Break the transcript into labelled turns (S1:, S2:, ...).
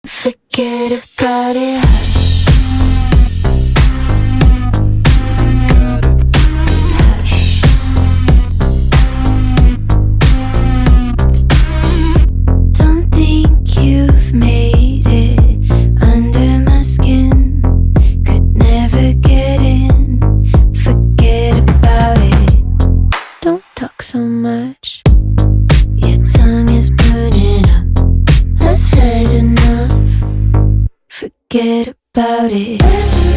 S1: Forget about it. Hush. Don't think you've made it under my skin. Could never get in. Forget about it. Don't talk so much. Your tongue is burning up. I've had enough. Forget about it.